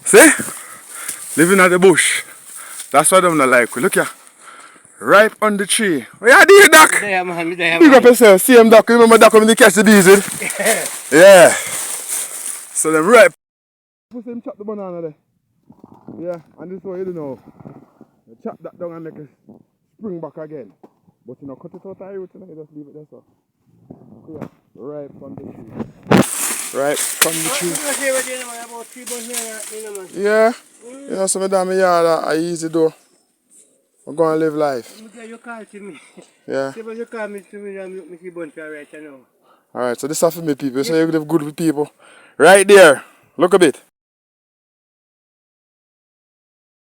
See? Living at the bush. That's what I'm not like. Look here. Ripe on the tree. What you doing, Doc? There, man. There, Big up man. yourself. See him, Doc. Remember Doc when they catch the bees with? Yeah. So them ripe. Put them chop the banana there. Yeah, and this is what you do now. You chop that down and make it spring back again. But you know, cut it out of the root and you just leave it there so. Yeah, ripe on the tree. Ripe on the tree. Yeah. You know, some of them yard are easy though. I'm going to live life. You call to me. Yeah. You call me to me and make me see bunch right now. Alright, so this is for me people. So you live good with people. Right there. Look a bit.